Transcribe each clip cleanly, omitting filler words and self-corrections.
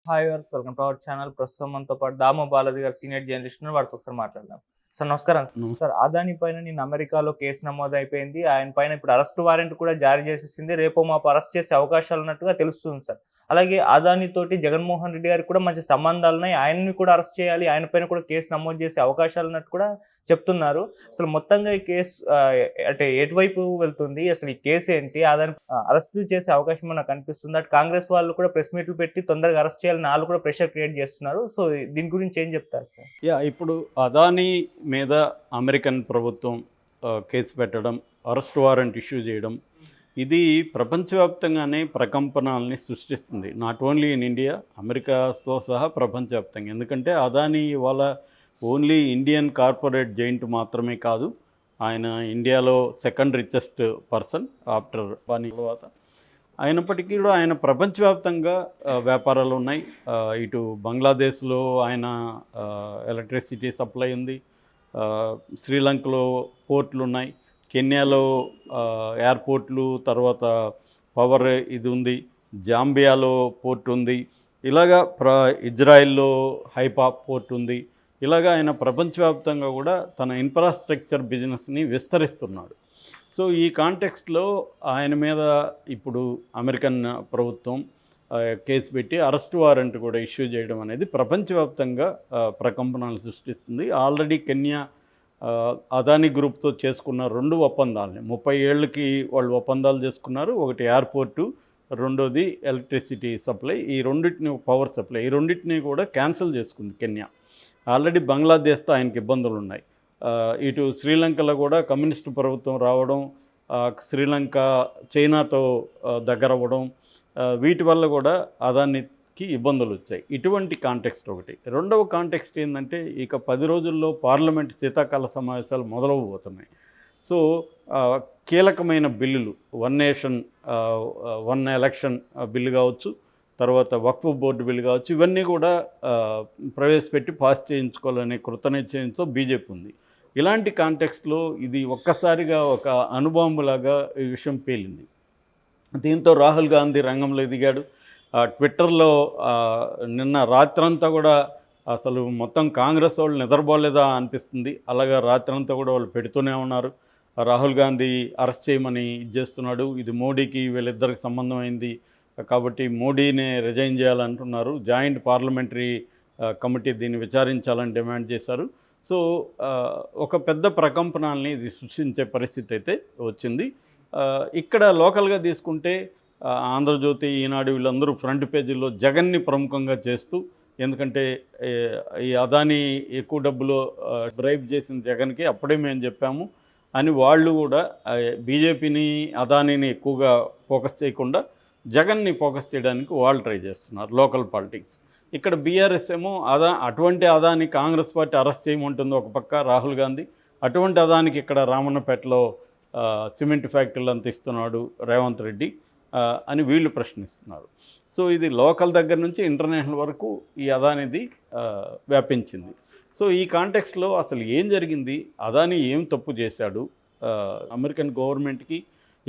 Hi వర్స్ welcome to our channel. ప్రస్తుతం మనతో పాటు దామో బాలాజీ గారు సీనియర్ జర్నలిస్ట్ ఉన్నారు. వారితో ఒకసారి మాట్లాడదాం. సార్ నమస్కారం. నమస్తే. సార్ అదాని పైన నిన్న అమెరికాలో కేసు నమోదు అయిపోయింది. ఆయన పైన ఇప్పుడు అరెస్ట్ వారెంట్ కూడా జారీ చేసేసింది. రేపో మాపు అరెస్ట్ చేసే అవకాశాలు ఉన్నట్టుగా తెలుస్తుంది సార్. అలాగే అదాని తోటి జగన్మోహన్ రెడ్డి గారికి కూడా మంచి సంబంధాలు ఉన్నాయి. ఆయన్ని కూడా అరెస్ట్ చేయాలి, ఆయన పైన కూడా కేసు నమోదు చేసే అవకాశాలు ఉన్నట్టు కూడా చెప్తున్నారు. అసలు మొత్తంగా ఈ కేసు అంటే ఎటువైపు వెళ్తుంది, అసలు ఈ కేసు ఏంటి, అదాని అరెస్ట్ చేసే అవకాశం మనకు కనిపిస్తుంది. అటు కాంగ్రెస్ వాళ్ళు కూడా ప్రెస్ మీట్లు పెట్టి తొందరగా అరెస్ట్ చేయాలని వాళ్ళు కూడా ప్రెషర్ క్రియేట్ చేస్తున్నారు. సో దీని గురించి ఏం చెప్తారు సార్? ఇప్పుడు అదానీ మీద అమెరికన్ ప్రభుత్వం కేసు పెట్టడం, అరెస్ట్ వారెంట్ ఇష్యూ చేయడం, ఇది ప్రపంచవ్యాప్తంగానే ప్రకంపనల్ని సృష్టిస్తుంది. నాట్ ఓన్లీ ఇన్ ఇండియా, అమెరికాతో సహా ప్రపంచవ్యాప్తంగా. ఎందుకంటే అదానీ ఇవాళ ఓన్లీ ఇండియన్ కార్పొరేట్ జైంట్ మాత్రమే కాదు, ఆయన ఇండియాలో second richest person after Ambani తర్వాత. అయినప్పటికీ కూడా ఆయన ప్రపంచవ్యాప్తంగా వ్యాపారాలు ఉన్నాయి. ఇటు బంగ్లాదేశ్లో ఆయన ఎలక్ట్రిసిటీ సప్లై ఉంది, శ్రీలంకలో పోర్ట్లు ఉన్నాయి, కెన్యాలో ఎయిర్పోర్ట్లు, తర్వాత పవర్ ఇది ఉంది, జాంబియాలో పోర్ట్ ఉంది, ఇలాగా ఇజ్రాయిల్లో హైపా పోర్ట్ ఉంది. ఇలాగా ఆయన ప్రపంచవ్యాప్తంగా కూడా తన ఇన్ఫ్రాస్ట్రక్చర్ బిజినెస్ని విస్తరిస్తున్నాడు. సో ఈ కాంటెక్స్ట్లో ఆయన మీద ఇప్పుడు అమెరికన్ ప్రభుత్వం కేసు పెట్టి అరెస్ట్ వారెంట్ కూడా ఇష్యూ చేయడం అనేది ప్రపంచవ్యాప్తంగా ప్రకంపనలు సృష్టిస్తుంది. ఆల్రెడీ కెన్యా అదానీ గ్రూప్తో చేసుకున్న 2 ఒప్పందాలని 30 ఏళ్ళకి వాళ్ళు ఒప్పందాలు చేసుకున్నారు. ఒకటి ఎయిర్పోర్టు, రెండోది ఎలక్ట్రిసిటీ సప్లై. ఈ రెండింటిని, పవర్ సప్లై, ఈ రెండింటిని కూడా క్యాన్సిల్ చేసుకుంది కెన్యా. ఆల్రెడీ బంగ్లాదేశ్తో ఆయనకి ఇబ్బందులు ఉన్నాయి. ఇటు శ్రీలంకలో కూడా కమ్యూనిస్టు ప్రభుత్వం రావడం, శ్రీలంక చైనాతో దగ్గర అవ్వడం, వీటి వల్ల కూడా అదానికి ఇబ్బందులు వచ్చాయి. ఇటువంటి కాంటెక్స్ట్ ఒకటి. రెండవ కాంటెక్స్ట్ ఏంటంటే, ఇక 10 రోజుల్లో పార్లమెంట్ శీతాకాల సమావేశాలు మొదలవబోతున్నాయి. సో కీలకమైన బిల్లులు, one nation one election bill కావచ్చు, తర్వాత వక్ఫ్ బోర్డు బిల్లు కావచ్చు, ఇవన్నీ కూడా ప్రవేశపెట్టి పాస్ చేయించుకోవాలనే కృతనిశ్చయంతో బీజేపీ ఉంది. ఇలాంటి కాంటెక్స్ట్లో ఇది ఒక్కసారిగా ఒక అణుబాంబులాగా ఈ విషయం పేలింది. దీంతో రాహుల్ గాంధీ రంగంలో దిగాడు. ట్విట్టర్లో నిన్న రాత్రంతా కూడా అసలు మొత్తం కాంగ్రెస్ వాళ్ళు నిద్రపోలేదా అనిపిస్తుంది. అలాగా రాత్రంతా కూడా వాళ్ళు పెడుతూనే ఉన్నారు. రాహుల్ గాంధీ అరెస్ట్ చేయమని చేస్తున్నాడు, ఇది మోడీకి వీళ్ళిద్దరికి సంబంధం అయింది కాబట్టి మోడీనే రిజైన్ చేయాలంటున్నారు. జాయింట్ పార్లమెంటరీ కమిటీ దీన్ని విచారించాలని డిమాండ్ చేశారు. సో ఒక పెద్ద ప్రకంపనల్ని ఇది సృష్టించే పరిస్థితి అయితే వచ్చింది. ఇక్కడ లోకల్గా తీసుకుంటే ఆంధ్రజ్యోతి, ఈనాడు వీళ్ళందరూ ఫ్రంట్ పేజీల్లో జగన్ని ప్రముఖంగా చేస్తూ, ఎందుకంటే ఈ అదానీ ఎక్కువ డబ్బులు బ్రైబ్ చేసిన జగన్కి అప్పుడే మేము చెప్పాము అని వాళ్ళు కూడా బీజేపీని, అదానీని ఎక్కువగా ఫోకస్ చేయకుండా జగన్ని ఫోకస్ చేయడానికి వాళ్ళు ట్రై చేస్తున్నారు లోకల్ పాలిటిక్స్. ఇక్కడ బీఆర్ఎస్ ఏమో అటువంటి అదాని కాంగ్రెస్ పార్టీ అరెస్ట్ చేయమంటుంది ఒక పక్క రాహుల్ గాంధీ, అటువంటి అదానికి ఇక్కడ రామన్నపేటలో సిమెంట్ ఫ్యాక్టరీలు అంత ఇస్తున్నాడు రేవంత్ రెడ్డి అని వీళ్ళు ప్రశ్నిస్తున్నారు. సో ఇది లోకల్ దగ్గర నుంచి ఇంటర్నేషనల్ వరకు ఈ అదానిది వ్యాపించింది. సో ఈ కాంటెక్స్లో అసలు ఏం జరిగింది, అదాని ఏం తప్పు చేశాడు, అమెరికన్ గవర్నమెంట్కి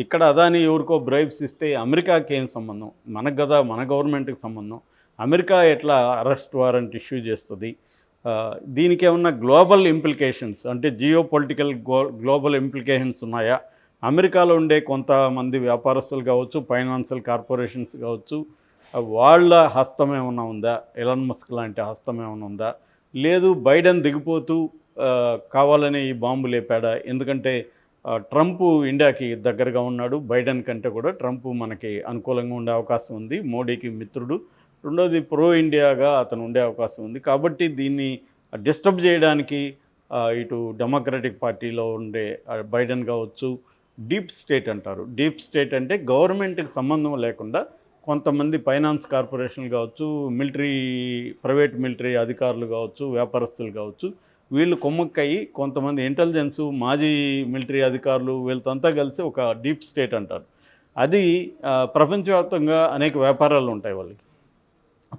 ఇక్కడ అదాని ఎవరికో బ్రైబ్స్ ఇస్తే అమెరికాకి ఏం సంబంధం, మనకు కదా మన గవర్నమెంట్కి సంబంధం, అమెరికా ఎట్లా అరెస్ట్ వారెంట్ ఇష్యూ చేస్తుంది, దీనికి ఏమన్నా గ్లోబల్ ఇంప్లికేషన్స్ అంటే జియో పొలిటికల్ గ్లోబల్ ఇంప్లికేషన్స్ ఉన్నాయా, అమెరికాలో ఉండే కొంతమంది వ్యాపారస్తులు కావచ్చు, ఫైనాన్షియల్ కార్పొరేషన్స్ కావచ్చు, వాళ్ళ హస్తం ఏమైనా ఉందా, ఎలాన్ మస్క్ లాంటి హస్తం ఏమైనా ఉందా, లేదు బైడెన్ దిగిపోతూ కావాలని ఈ బాంబు లేపాడా, ఎందుకంటే ట్రంప్ ఇండియాకి దగ్గరగా ఉన్నాడు, బైడెన్ కంటే కూడా ట్రంప్ మనకి అనుకూలంగా ఉండే అవకాశం ఉంది, మోడీకి మిత్రుడు, రెండోది ప్రో ఇండియాగా అతను ఉండే అవకాశం ఉంది. కాబట్టి దీన్ని డిస్టర్బ్ చేయడానికి ఇటు డెమోక్రటిక్ పార్టీలో ఉండే బైడెన్ కావచ్చు, డీప్ స్టేట్ అంటారు. డీప్ స్టేట్ అంటే గవర్నమెంట్కి సంబంధం లేకుండా కొంతమంది ఫైనాన్స్ కార్పొరేషన్లు కావచ్చు, ప్రైవేట్ మిలిటరీ అధికారులు కావచ్చు, వ్యాపారస్తులు కావచ్చు, వీళ్ళు కొమ్మక్కయి కొంతమంది ఇంటెలిజెన్సు, మాజీ మిలిటరీ అధికారులు వీళ్ళతో కలిసి ఒక డీప్ స్టేట్ అంటారు. అది ప్రపంచవ్యాప్తంగా అనేక వ్యాపారాలు ఉంటాయి వాళ్ళకి.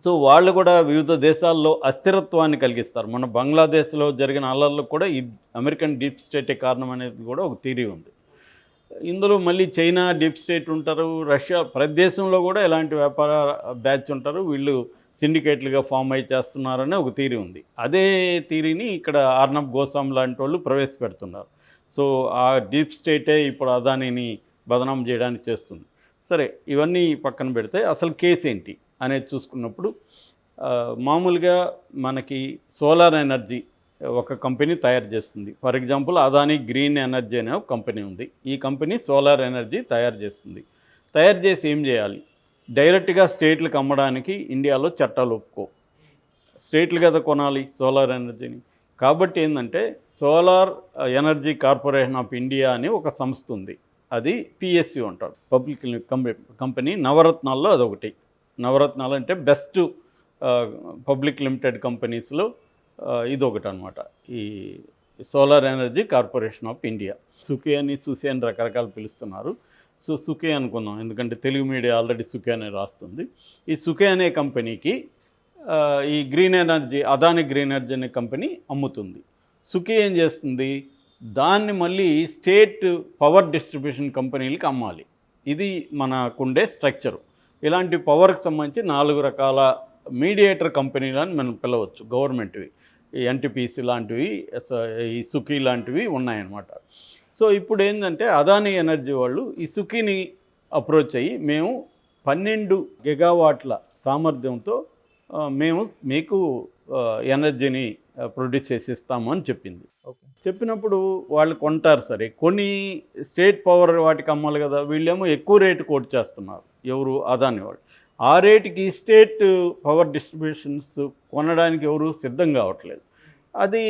సో వాళ్ళు కూడా వివిధ దేశాల్లో అస్థిరత్వాన్ని కలిగిస్తారు. మన బంగ్లాదేశ్లో జరిగిన అల్లర్లకు కూడా ఈ అమెరికన్ డీప్ స్టేటే కారణం అనేది కూడా ఒక థియరీ ఉంది. ఇందులో మళ్ళీ చైనా డీప్ స్టేట్ ఉంటారు, రష్యా, ప్రతి దేశంలో కూడా ఇలాంటి వ్యాపార బ్యాచ్ ఉంటారు. వీళ్ళు సిండికేట్లుగా ఫామ్ అయి చేస్తున్నారనే ఒక థీరీ ఉంది. అదే థీరీని ఇక్కడ అర్నబ్ గోస్వామి లాంటి వాళ్ళు ప్రవేశపెడుతున్నారు. సో ఆ డీప్ స్టేటే ఇప్పుడు అదానీని బదనాం చేయడానికి చేస్తుంది. సరే, ఇవన్నీ పక్కన పెడితే అసలు కేసు ఏంటి అనేది చూసుకున్నప్పుడు మామూలుగా మనకి సోలార్ ఎనర్జీ ఒక కంపెనీ తయారు చేస్తుంది. For example Adani green energy అనే ఒక కంపెనీ ఉంది. ఈ కంపెనీ సోలార్ ఎనర్జీ తయారు చేస్తుంది. తయారు చేసి ఏం చేయాలి? డైరెక్ట్గా స్టేట్లకు అమ్మడానికి ఇండియాలో చట్టాలు ఒప్పుకో. స్టేట్లు కదా కొనాలి సోలార్ ఎనర్జీని. కాబట్టి ఏంటంటే solar energy corporation of India అని ఒక సంస్థ ఉంది. అది పిఎస్యు అంటారు, పబ్లిక్ కంపెనీ. నవరత్నాల్లో అదొకటి. నవరత్నాలు అంటే బెస్ట్ పబ్లిక్ లిమిటెడ్ కంపెనీస్లో ఇదొకటి అనమాట, ఈ solar energy corporation of India. సుఖే అని సుసి అని రకరకాలు పిలుస్తున్నారు. సో సుఖే అనుకుందాం, ఎందుకంటే తెలుగు మీడియా ఆల్రెడీ సుఖే అనే రాస్తుంది. ఈ సుఖే అనే కంపెనీకి ఈ green energy, Adani green energy అనే కంపెనీ అమ్ముతుంది. సుఖే ఏం చేస్తుంది? దాన్ని మళ్ళీ స్టేట్ పవర్ డిస్ట్రిబ్యూషన్ కంపెనీలకి అమ్మాలి. ఇది మనకుండే స్ట్రక్చరు. ఇలాంటి పవర్కి సంబంధించి 4 రకాల మీడియేటర్ కంపెనీలు అని మనం పిలవచ్చు, గవర్నమెంట్వి. ఈ ఎన్టీపీసీ లాంటివి, ఈ సుఖీ లాంటివి ఉన్నాయన్నమాట. సో ఇప్పుడు ఏంటంటే అదానీ ఎనర్జీ వాళ్ళు ఈ సుఖీని అప్రోచ్ అయ్యి మేము 12 గిగావాట్ల సామర్థ్యంతో మేము మీకు ఎనర్జీని ప్రొడ్యూస్ చేసి ఇస్తాము అని చెప్పింది. చెప్పినప్పుడు వాళ్ళు కొంటారు. సరే, కొన్ని స్టేట్ పవర్ వాటికి అమ్మాలి కదా, వీళ్ళేమో ఎక్కువ రేటు కోట్ చేస్తున్నారు. ఎవరు? అదాని వాళ్ళు. ఆ రేటుకి స్టేట్ పవర్ డిస్ట్రిబ్యూషన్స్ కొనడానికి ఎవరు సిద్ధం కావట్లేదు. అది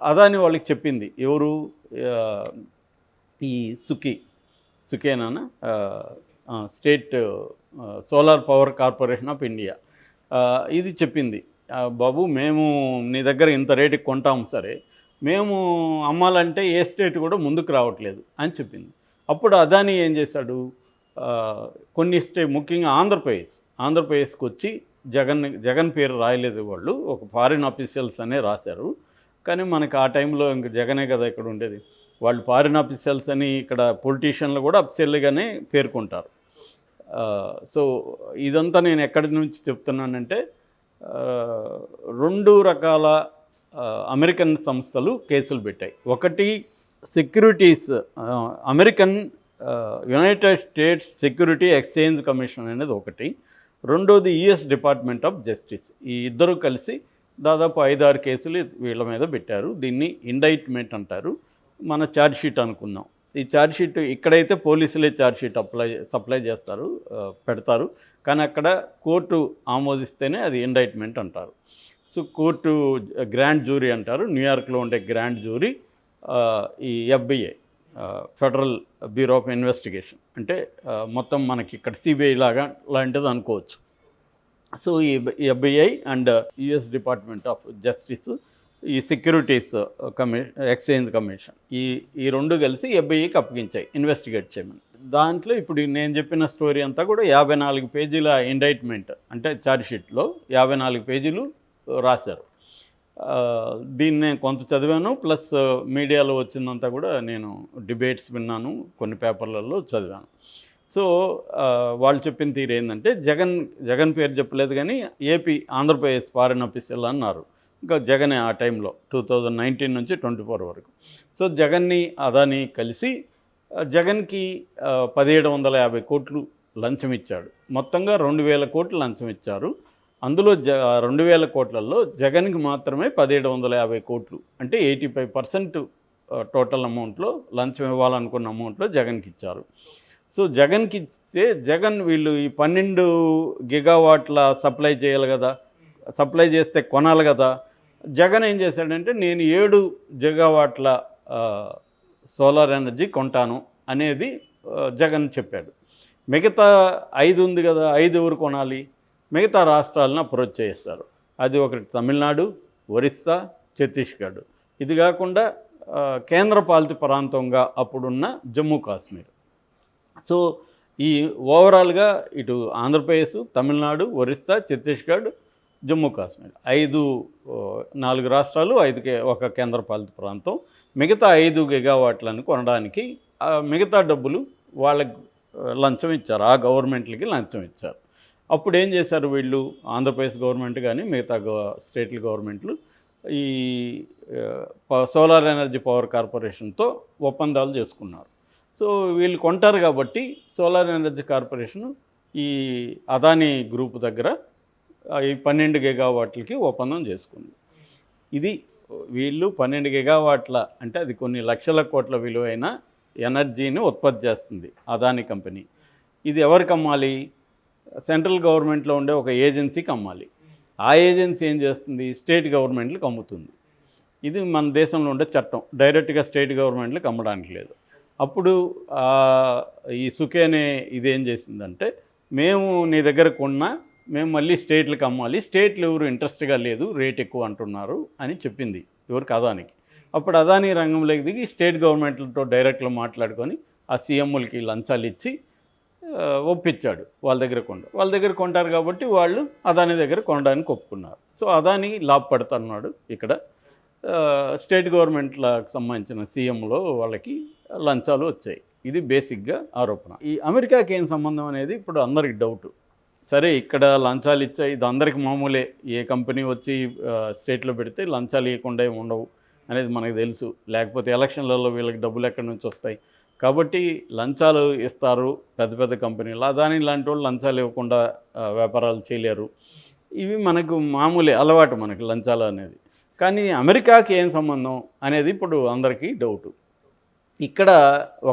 అదాని వాళ్ళకి చెప్పింది. ఎవరు? ఈ సుఖేనా state solar power corporation of India ఇది చెప్పింది. బాబు, మేము నీ దగ్గర ఇంత రేటుకి కొంటాము, సరే మేము అమ్మాలంటే ఏ స్టేట్ కూడా ముందుకు రావట్లేదు అని చెప్పింది. అప్పుడు అదాని ఏం చేశాడు? కొన్ని ముఖ్యంగా ఆంధ్రప్రదేశ్కి వచ్చి జగన్ పేరు రాయలేదు వాళ్ళు, ఒక ఫారిన్ ఆఫీషియల్స్ అనే రాశారు. కానీ మనకి ఆ టైంలో ఇంక జగనే కదా ఇక్కడ ఉండేది. వాళ్ళు ఫారిన్ ఆఫీషియల్స్ అని ఇక్కడ పొలిటీషియన్లు కూడా అఫీషియల్గానే పేర్కొంటారు. సో ఇదంతా నేను ఎక్కడి నుంచి చెప్తున్నానంటే 2 రకాల అమెరికన్ సంస్థలు కేసులు పెట్టాయి. ఒకటి securities, American United states security exchange commission అనేది ఒకటి. రెండోది యుఎస్ డిపార్ట్మెంట్ ఆఫ్ జస్టిస్. ఈ ఇద్దరు కలిసి దాదాపు 5-6 కేసులు వీళ్ళ మీద పెట్టారు. దీన్ని ఇండైట్మెంట్ అంటారు. మన ఛార్జ్షీట్ అనుకుందాం. ఈ ఛార్జ్షీట్ ఇక్కడైతే పోలీసులే ఛార్జ్షీట్ సప్లై చేస్తారు, పెడతారు. కానీ అక్కడ కోర్టు ఆమోదిస్తేనే అది ఇండైట్మెంట్ అంటారు. సో కోర్టు గ్రాండ్ జ్యూరీ అంటారు. న్యూయార్క్లో ఉండే గ్రాండ్ జ్యూరీ ఈ FBI, federal bureau of investigation, అంటే మొత్తం మనకి ఇక్కడ సిబిఐ లాంటిది అనుకోవచ్చు. సో ఈ FBI and US department of justice, ఈ సెక్యూరిటీస్ ఎక్స్చేంజ్ కమిషన్, ఈ 2 కలిసి FBIకి అప్పగించాయి ఇన్వెస్టిగేట్ చేయమని. దాంట్లో ఇప్పుడు నేను చెప్పిన స్టోరీ అంతా కూడా 54 పేజీల ఇండైట్మెంట్, అంటే ఛార్జ్షీట్లో 54 పేజీలు రాశారు. దీన్ని నేను కొంత చదివాను, ప్లస్ మీడియాలో వచ్చిందంతా కూడా నేను డిబేట్స్ విన్నాను, కొన్ని పేపర్లలో చదివాను. సో వాళ్ళు చెప్పిన తీరు ఏంటంటే జగన్ పేరు చెప్పలేదు, కానీ ఆంధ్రప్రదేశ్ ఫారిన్ ఆఫీసర్లు అన్నారు. ఇంకా జగనే ఆ టైంలో 2019 నుంచి 24 వరకు. సో జగన్ని అదాని కలిసి జగన్కి 1750 కోట్లు లంచం ఇచ్చాడు. మొత్తంగా 2000 కోట్లు లంచం ఇచ్చారు. అందులో 2000 కోట్లలో జగన్కి మాత్రమే 1750 కోట్లు, అంటే 85% టోటల్ అమౌంట్లో, లంచం ఇవ్వాలనుకున్న అమౌంట్లో జగన్కి ఇచ్చారు. సో జగన్కి ఇస్తే వీళ్ళు ఈ 12 గిగావాట్ల సప్లై చేయాలి కదా, సప్లై చేస్తే కొనాలి కదా. జగన్ ఏం చేశాడంటే నేను 7 గిగావాట్ల సోలార్ ఎనర్జీ కొంటాను అనేది జగన్ చెప్పాడు. మిగతా 5 ఉంది కదా, 5 ఎవరు కొనాలి? మిగతా రాష్ట్రాలను అప్రోచ్ చేస్తారు. అది ఒకటి తమిళనాడు, ఒరిస్సా, ఛత్తీస్గఢ్. ఇది కాకుండా కేంద్రపాలిత ప్రాంతంగా అప్పుడున్న జమ్మూ కాశ్మీర్. సో ఈ ఓవరాల్గా ఇటు ఆంధ్రప్రదేశ్, తమిళనాడు, ఒరిస్సా, ఛత్తీస్గఢ్, జమ్మూ కాశ్మీర్ 4 రాష్ట్రాలు, 5 ఒక కేంద్రపాలిత ప్రాంతం. మిగతా 5 గిగావాట్లను కొనడానికి మిగతా డబ్బులు వాళ్ళకి లంచం ఇచ్చారు, ఆ గవర్నమెంట్లకి లంచం ఇచ్చారు. అప్పుడు ఏం చేశారు వీళ్ళు, ఆంధ్రప్రదేశ్ గవర్నమెంట్ కానీ మిగతా స్టేట్ల గవర్నమెంట్లు ఈ సోలార్ ఎనర్జీ పవర్ కార్పొరేషన్తో ఒప్పందాలు చేసుకున్నారు. సో వీళ్ళు కొంటారు కాబట్టి సోలార్ ఎనర్జీ కార్పొరేషన్ ఈ అదానీ గ్రూప్ దగ్గర ఈ 12 గిగావాట్లకి ఒప్పందం చేసుకుంది. ఇది వీళ్ళు 12 గిగావాట్ల అంటే అది కొన్ని లక్షల కోట్ల విలువైన ఎనర్జీని ఉత్పత్తి చేస్తుంది అదానీ కంపెనీ. ఇది ఎవరికి అమ్మాలి? సెంట్రల్ గవర్నమెంట్లో ఉండే ఒక ఏజెన్సీకి అమ్మాలి. ఆ ఏజెన్సీ ఏం చేస్తుంది? స్టేట్ గవర్నమెంట్లకు అమ్ముతుంది. ఇది మన దేశంలో ఉండే చట్టం. డైరెక్ట్గా స్టేట్ గవర్నమెంట్లకు అమ్మడానికి లేదు. అప్పుడు ఈ సుఖే అనే ఇదేం చేసిందంటే, మేము నీ దగ్గర కొన్నా మేము మళ్ళీ స్టేట్లకు అమ్మాలి, స్టేట్లు ఎవరు ఇంట్రెస్ట్గా లేదు, రేట్ ఎక్కువ అంటున్నారు అని చెప్పింది ఎవరికి? అదానికి. అప్పుడు అదానీ రంగంలోకి దిగి స్టేట్ గవర్నమెంట్లతో డైరెక్ట్లో మాట్లాడుకొని ఆ సీఎంలకి లంచాలు ఇచ్చి ఒప్పించాడు వాళ్ళ దగ్గర కొంటారు కాబట్టి వాళ్ళు అదానీ దగ్గర కొనడానికి ఒప్పుకున్నారు. సో అదానీ లాభపడుతున్నాడు. ఇక్కడ స్టేట్ గవర్నమెంట్లకు సంబంధించిన సీఎంలో వాళ్ళకి లంచాలు వచ్చాయి. ఇది బేసిక్గా ఆరోపణ. ఈ అమెరికాకి ఏం సంబంధం అనేది ఇప్పుడు అందరికి డౌట్. సరే ఇక్కడ లంచాలు ఇచ్చాయి, ఇది అందరికి మామూలే. ఏ కంపెనీ వచ్చి స్టేట్లో పెడితే లంచాలు ఇవ్వకుండా ఉండవు అనేది మనకు తెలుసు. లేకపోతే ఎలక్షన్లలో వీళ్ళకి డబ్బులు ఎక్కడి నుంచి వస్తాయి కాబట్టి లంచాలు ఇస్తారు పెద్ద పెద్ద కంపెనీలు. అదాని లాంటి వాళ్ళు లంచాలు ఇవ్వకుండా వ్యాపారాలు చేయలేరు. ఇవి మనకు మామూలే, అలవాటు మనకి లంచాలు అనేది. కానీ అమెరికాకి ఏం సంబంధం అనేది ఇప్పుడు అందరికీ డౌటు. ఇక్కడ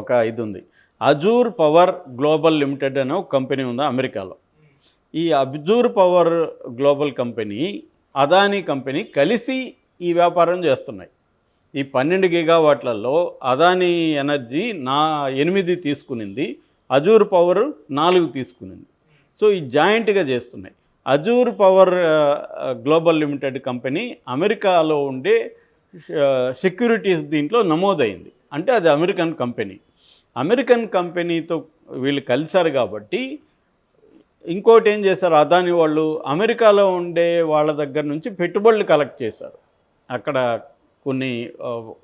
ఒక ఇది ఉంది, అజూర్ పవర్ గ్లోబల్ లిమిటెడ్ అనే ఒక కంపెనీ ఉంది అమెరికాలో. ఈ Azure power global company Adani company కలిసి ఈ వ్యాపారం చేస్తున్నాయి. ఈ 12 గిగావాట్లలో అదానీ ఎనర్జీ 8 తీసుకునింది, అజూర్ పవర్ 4 తీసుకునింది. సో ఈ జాయింట్గా చేస్తున్నాయి. Azure power global limited company అమెరికాలో ఉండే సెక్యూరిటీస్ దీంట్లో నమోదైంది. అంటే అది అమెరికన్ కంపెనీ. అమెరికన్ కంపెనీతో వీళ్ళు కలిశారు కాబట్టి ఇంకోటి ఏం చేశారు, అదానీ వాళ్ళు అమెరికాలో ఉండే వాళ్ళ దగ్గర నుంచి పెట్టుబడులు కలెక్ట్ చేశారు. అక్కడ కొన్ని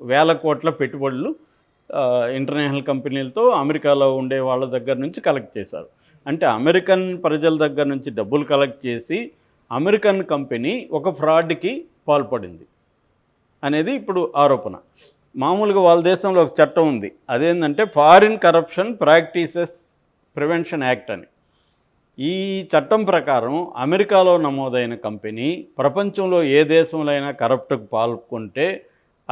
వేల కోట్ల పెట్టుబడులు ఇంటర్నేషనల్ కంపెనీలతో అమెరికాలో ఉండే వాళ్ళ దగ్గర నుంచి కలెక్ట్ చేశారు. అంటే అమెరికన్ ప్రజల దగ్గర నుంచి డబ్బులు కలెక్ట్ చేసి అమెరికన్ కంపెనీ ఒక ఫ్రాడ్కి పాల్పడింది అనేది ఇప్పుడు ఆరోపణ. మామూలుగా వాళ్ళ దేశంలో ఒక చట్టం ఉంది, అదేంటంటే foreign corruption practices prevention act అని. ఈ చట్టం ప్రకారం అమెరికాలో నమోదైన కంపెనీ ప్రపంచంలో ఏ దేశంలో అయినా కరప్ట్కు పాల్గొంటే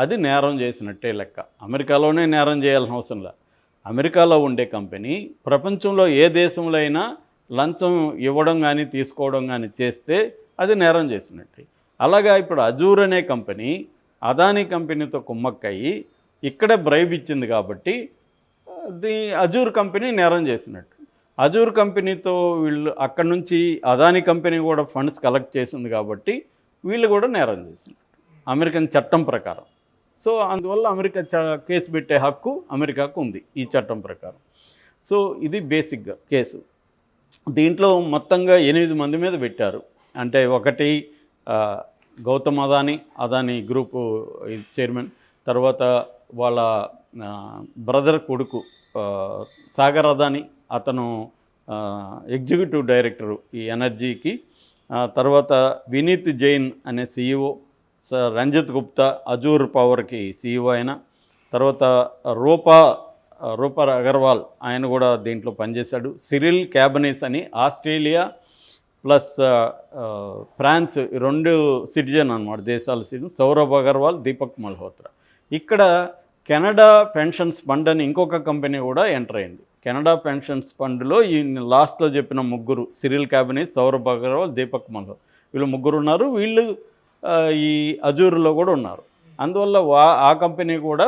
అది నేరం చేసినట్టే లెక్క. అమెరికాలోనే నేరం చేయాల్సిన అవసరం లేదు. అమెరికాలో ఉండే కంపెనీ ప్రపంచంలో ఏ దేశంలో అయినా లంచం ఇవ్వడం కానీ తీసుకోవడం కానీ చేస్తే అది నేరం చేసినట్టే. అలాగా ఇప్పుడు అజూర్ అనే కంపెనీ అదానీ కంపెనీతో కుమ్మక్కయ్యి ఇక్కడే బ్రైబ్ ఇచ్చింది కాబట్టి అజూర్ కంపెనీ నేరం చేసినట్టు. అజూర్ కంపెనీతో వీళ్ళు అక్కడ నుంచి అదానీ కంపెనీ కూడా ఫండ్స్ కలెక్ట్ చేసింది కాబట్టి వీళ్ళు కూడా నేరం చేసినట్టు అమెరికన్ చట్టం ప్రకారం. సో అందువల్ల అమెరికా కేసు పెట్టే హక్కు అమెరికాకు ఉంది ఈ చట్టం ప్రకారం. సో ఇది బేసిక్గా కేసు. దీంట్లో మొత్తంగా 8 మంది మీద పెట్టారు. అంటే ఒకటి గౌతమ్ అదానీ గ్రూపు చైర్మన్, తర్వాత వాళ్ళ బ్రదర్ కొడుకు సాగర్ అదానీ, అతను ఎగ్జిక్యూటివ్ డైరెక్టరు ఈ ఎనర్జీకి, తర్వాత వినీత్ జైన్ అనే CEO, రంజిత్ గుప్తా అజూర్ పవర్కి CEO అయిన, తర్వాత రూపా అగర్వాల్ ఆయన కూడా దీంట్లో పనిచేశాడు. సిరిల్ క్యాబనీస్ అని ఆస్ట్రేలియా ప్లస్ ఫ్రాన్స్ 2 సిటిజన్ అన్నమాట, దేశాల సిటిజన్. సౌరభ్ అగర్వాల్, దీపక్ మల్హోత్రా. ఇక్కడ కెనడా పెన్షన్స్ ఫండ్ అని ఇంకొక కంపెనీ కూడా ఎంటర్ అయింది. కెనడా పెన్షన్స్ ఫండ్లో ఈ లాస్ట్లో చెప్పిన 3 సిరిల్ క్యాబనీస్, సౌరభ్ అగర్వాల్, దీపక్ మల్హోత్రా వీళ్ళు 3 ఉన్నారు. వీళ్ళు ఈ అజూర్లో కూడా ఉన్నారు. అందువల్ల ఆ కంపెనీ కూడా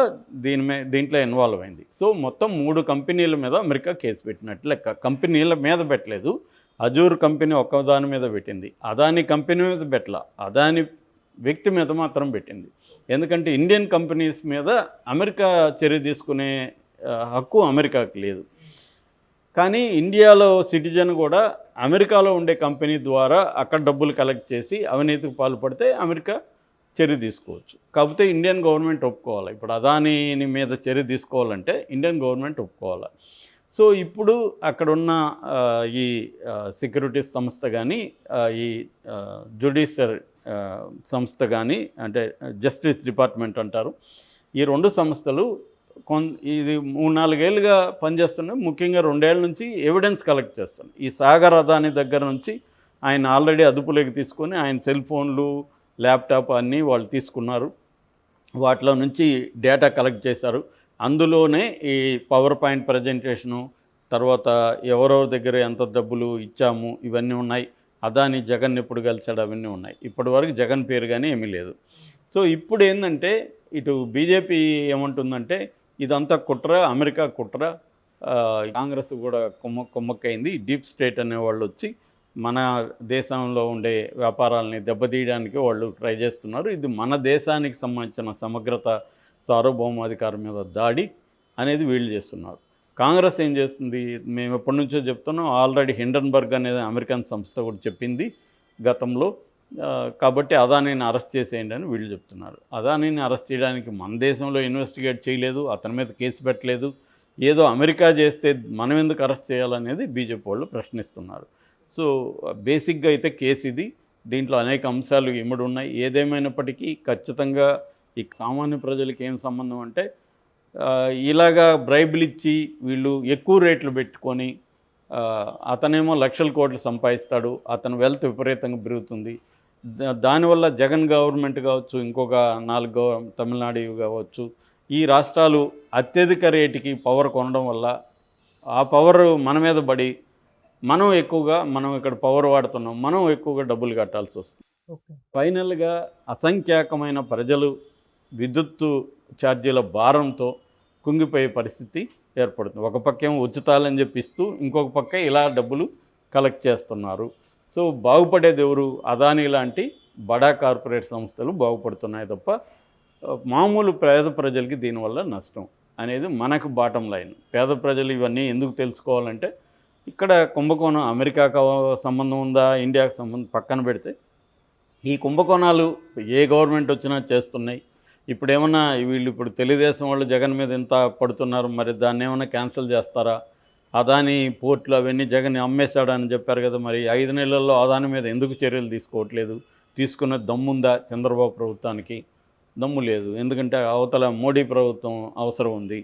దీంట్లో ఇన్వాల్వ్ అయింది. సో మొత్తం 3 కంపెనీల మీద అమెరికా కేసు పెట్టినట్లు లెక్క. కంపెనీల మీద పెట్టలేదు, అజూర్ కంపెనీ ఒక్కదాని మీద పెట్టింది. అదానీ కంపెనీ మీద పెట్టలా, అదానీ వ్యక్తి మీద మాత్రం పెట్టింది. ఎందుకంటే ఇండియన్ కంపెనీస్ మీద అమెరికా చర్య తీసుకునే హక్కు అమెరికాకి లేదు. కానీ ఇండియాలో సిటిజన్ కూడా అమెరికాలో ఉండే కంపెనీ ద్వారా అక్కడ డబ్బులు కలెక్ట్ చేసి అవినీతికి పాల్పడితే అమెరికా చర్య తీసుకోవచ్చు. కాకపోతే ఇండియన్ గవర్నమెంట్ ఒప్పుకోవాలి. ఇప్పుడు అదానీ మీద చర్య తీసుకోవాలంటే ఇండియన్ గవర్నమెంట్ ఒప్పుకోవాలి. సో ఇప్పుడు అక్కడున్న ఈ సెక్యూరిటీస్ సంస్థ కానీ ఈ జ్యుడిషియల్ సంస్థ కానీ అంటే జస్టిస్ డిపార్ట్మెంట్ అంటారు, ఈ 2 సంస్థలు ఇది 3-4 ఏళ్ళుగా పనిచేస్తున్నాయి. ముఖ్యంగా 2 ఏళ్ళ నుంచి ఎవిడెన్స్ కలెక్ట్ చేస్తున్నాయి. ఈ సాగర్ అదాని దగ్గర నుంచి ఆయన ఆల్రెడీ అదుపులోకి తీసుకొని ఆయన సెల్ ఫోన్లు, ల్యాప్టాప్ అన్నీ వాళ్ళు తీసుకున్నారు. వాటిలో నుంచి డేటా కలెక్ట్ చేశారు. అందులోనే ఈ పవర్ పాయింట్ ప్రజెంటేషను, తర్వాత ఎవరెవరి దగ్గర ఎంత డబ్బులు ఇచ్చాము ఇవన్నీ ఉన్నాయి. అదాని జగన్ ఎప్పుడు కలిశాడు అవన్నీ ఉన్నాయి. ఇప్పటివరకు జగన్ పేరు కానీ ఏమీ లేదు. సో ఇప్పుడు ఏంటంటే ఇటు బీజేపీ ఏమంటుందంటే ఇదంతా కుట్ర, అమెరికా కుట్ర, కాంగ్రెస్ కూడా కుమ్మక్కైంది. డీప్ స్టేట్ అనేవాళ్ళు వచ్చి మన దేశంలో ఉండే వ్యాపారాలని దెబ్బతీయడానికి వాళ్ళు ట్రై చేస్తున్నారు. ఇది మన దేశానికి సంబంధించిన సమగ్రత, సార్వభౌమాధికారం మీద దాడి అనేది వీళ్ళు చేస్తున్నారు. కాంగ్రెస్ ఏం చేస్తుంది, మేము ఎప్పటి నుంచో చెప్తున్నాం, ఆల్రెడీ హిండన్బర్గ్ అనేది అమెరికన్ సంస్థ కూడా చెప్పింది గతంలో. కాబట్టి అదానీని అరెస్ట్ చేసేయండి అని వీళ్ళు చెప్తున్నారు. అదానీని అరెస్ట్ చేయడానికి మన దేశంలో ఇన్వెస్టిగేట్ చేయలేదు, అతని మీద కేసు పెట్టలేదు. ఏదో అమెరికా చేస్తే మనం ఎందుకు అరెస్ట్ చేయాలనేది బీజేపీ వాళ్ళు ప్రశ్నిస్తున్నారు. సో బేసిక్గా అయితే కేసు ఇది. దీంట్లో అనేక అంశాలు ఇమిడి ఉన్నాయి. ఏదేమైనప్పటికీ ఖచ్చితంగా ఈ సామాన్య ప్రజలకి ఏం సంబంధం అంటే ఇలాగా బ్రైబులు ఇచ్చి వీళ్ళు ఎక్కువ రేట్లు పెట్టుకొని అతనేమో లక్షల కోట్లు సంపాదిస్తాడు, అతని వెల్త్ విపరీతంగా పెరుగుతుంది. దానివల్ల జగన్ గవర్నమెంట్ కావచ్చు, ఇంకొక 4 తమిళనాడు కావచ్చు, ఈ రాష్ట్రాలు అత్యధిక రేటుకి పవర్ కొనడం వల్ల ఆ పవర్ మన మీద పడి మనం ఇక్కడ పవర్ వాడుతున్నాం, మనం ఎక్కువగా డబ్బులు కట్టాల్సి వస్తుంది. ఫైనల్గా అసంఖ్యాకమైన ప్రజలు విద్యుత్తు ఛార్జీల భారంతో కుంగిపోయే పరిస్థితి ఏర్పడుతుంది. ఒక పక్క ఏమో ఉచితాలని చెప్పిస్తూ ఇంకొక పక్క ఇలా డబ్బులు కలెక్ట్ చేస్తున్నారు. సో బాగుపడేది ఎవరు? అదానీ లాంటి బడా కార్పొరేట్ సంస్థలు బాగుపడుతున్నాయి తప్ప మామూలు పేద ప్రజలకి దీనివల్ల నష్టం అనేది మనకు బాటం లైన్. పేద ప్రజలు ఇవన్నీ ఎందుకు తెలుసుకోవాలంటే ఇక్కడ కుంభకోణం అమెరికాకు సంబంధం ఉందా, ఇండియాకు సంబంధం పక్కన పెడితే ఈ కుంభకోణాలు ఏ గవర్నమెంట్ వచ్చినా చేస్తున్నాయి. ఇప్పుడు ఏమన్నా వీళ్ళు తెలుగుదేశం వాళ్ళు జగన్ మీద ఎంత పడుతున్నారు, మరి దాన్ని ఏమన్నా క్యాన్సిల్ చేస్తారా? అదాని పోర్టులు అవన్నీ జగన్ అమ్మేశాడని చెప్పారు కదా, మరి 5 నెలల్లో అదాని మీద ఎందుకు చర్యలు తీసుకోవట్లేదు? తీసుకున్న దమ్ముందా చంద్రబాబు ప్రభుత్వానికి? దమ్ము లేదు. ఎందుకంటే అవతల మోడీ ప్రభుత్వం అవసరం ఉంది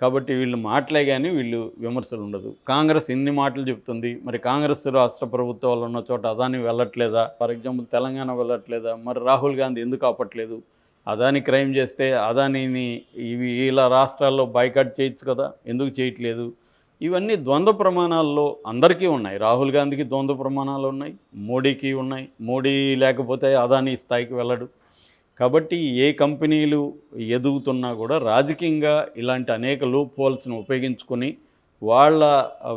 కాబట్టి వీళ్ళు మాటలే కానీ వీళ్ళు విమర్శలు ఉండదు. కాంగ్రెస్ ఇన్ని మాటలు చెప్తుంది, మరి కాంగ్రెస్ రాష్ట్ర ప్రభుత్వాలు ఉన్న చోట అదాని వెళ్ళట్లేదా? ఫర్ ఎగ్జాంపుల్ తెలంగాణ వెళ్ళట్లేదా? మరి రాహుల్ గాంధీ ఎందుకు ఆపట్లేదు? అదాని క్రైమ్ చేస్తే అదానీని ఇలా రాష్ట్రాల్లో బాయ్కాట్ చేయొచ్చు కదా, ఎందుకు చేయట్లేదు? ఇవన్నీ ద్వంద్వ ప్రమాణాల్లో అందరికీ ఉన్నాయి. రాహుల్ గాంధీకి ద్వంద్వ ప్రమాణాలు ఉన్నాయి, మోడీకి ఉన్నాయి. మోడీ లేకపోతే అదానీ స్థాయికి వెళ్ళడు. కాబట్టి ఏ కంపెనీలు ఎదుగుతున్నా కూడా రాజకీయంగా ఇలాంటి అనేక లూప్ హోల్స్ని ఉపయోగించుకొని వాళ్ళ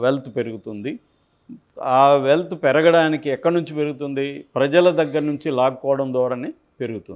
వెల్త్ పెరుగుతుంది. ఆ వెల్త్ పెరగడానికి ఎక్కడి నుంచి పెరుగుతుంది? ప్రజల దగ్గర నుంచి లాక్కోవడం ద్వారానే పెరుగుతుంది.